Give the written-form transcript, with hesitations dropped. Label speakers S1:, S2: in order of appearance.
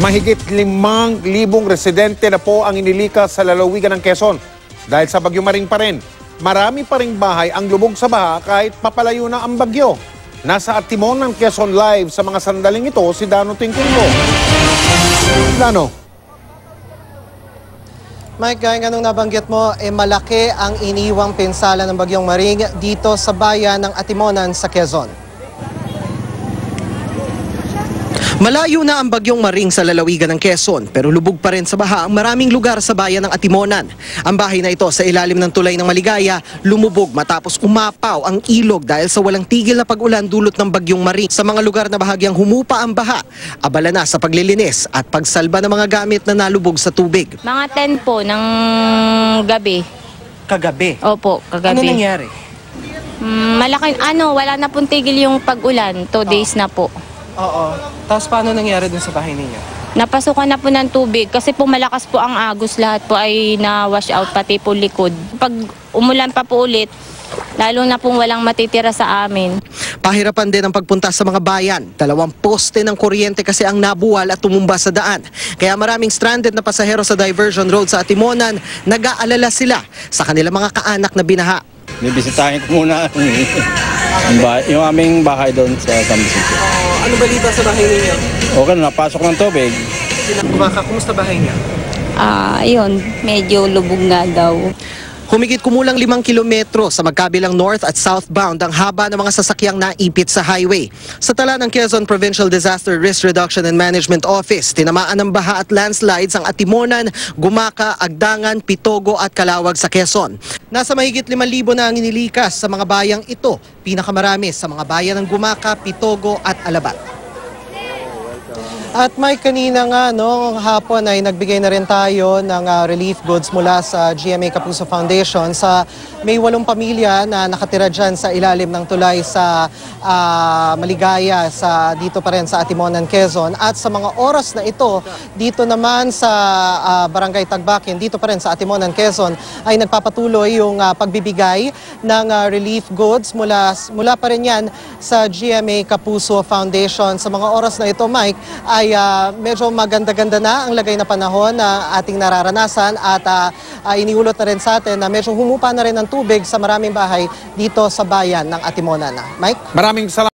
S1: Mahigit 5,000 residente na po ang inilikas sa lalawigan ng Quezon. Dahil sa Bagyo Maring pa rin, marami pa ring bahay ang lubog sa baha kahit papalayo na ang bagyo. Nasa timon ng Quezon Live sa mga sandaling ito si Dano Tingkingko. Dano.
S2: Mike, gaya nga nung nabanggit mo, malaki ang iniwang pinsala ng Bagyong Maring dito sa bayan ng Atimonan sa Quezon. Malayo na ang Bagyong Maring sa lalawigan ng Quezon pero lubog pa rin sa baha ang maraming lugar sa bayan ng Atimonan. Ang bahay na ito sa ilalim ng tulay ng Maligaya lumubog matapos umapaw ang ilog dahil sa walang tigil na pag-ulan dulot ng Bagyong Maring. Sa mga lugar na bahagyang humupa ang baha, abala na sa paglilinis at pagsalba ng mga gamit na nalubog sa tubig.
S3: Mga 10 po ng gabi.
S2: Kagabi?
S3: Opo, kagabi.
S2: Ano nangyari?
S3: Malaking wala na pong tigil yung pag-ulan. 2 days na po.
S2: Oo. Tapos paano nangyari dun sa bahay ninyo?
S3: Napasukan na po ng tubig kasi po malakas po ang agos. Lahat po ay na-wash out pati po likod. Pag umulan pa po ulit, lalo na pong walang matitira sa amin.
S2: Pahirapan din ang pagpunta sa mga bayan. 2 poste ng kuryente kasi ang nabuwal at tumumba sa daan. Kaya maraming stranded na pasahero sa diversion road sa Atimonan, nag-aalala sila sa kanilang mga kaanak na binaha.
S4: Bibisitahin ko muna yung aming bahay doon sa San Vicente.
S2: Ano balita sa bahay ninyo?
S4: Okay na, napasok ng tubig.
S2: Kumusta bahay niya?
S3: Ayun, medyo lubog nga daw.
S2: Humigit kumulang 5 kilometro sa magkabilang north at southbound ang haba ng mga sasakyang naipit sa highway. Sa tala ng Quezon Provincial Disaster Risk Reduction and Management Office, tinamaan ng baha at landslides ang Atimonan, Gumaca, Agdangan, Pitogo at Calawag sa Quezon. Nasa mahigit 5,000 na ang inilikas sa mga bayang ito, pinakamarami sa mga bayan ng Gumaca, Pitogo at Alabat. At Mike, kanina nga hapon ay nagbigay na rin tayo ng relief goods mula sa GMA Kapuso Foundation sa may 8 pamilya na nakatira dyan sa ilalim ng tulay sa Maligaya dito pa rin sa Atimonan, Quezon. At sa mga oras na ito, dito naman sa Barangay Tagbakin, dito pa rin sa Atimonan, Quezon, ay nagpapatuloy yung pagbibigay ng relief goods mula pa rin yan sa GMA Kapuso Foundation. Sa mga oras na ito, Mike, ay medyo maganda-ganda na ang lagay na panahon na ating nararanasan at inihulot na rin sa atin na medyo humupa na rin ang tubig sa maraming bahay dito sa bayan ng Atimonan. Mike?
S1: Maraming salamat.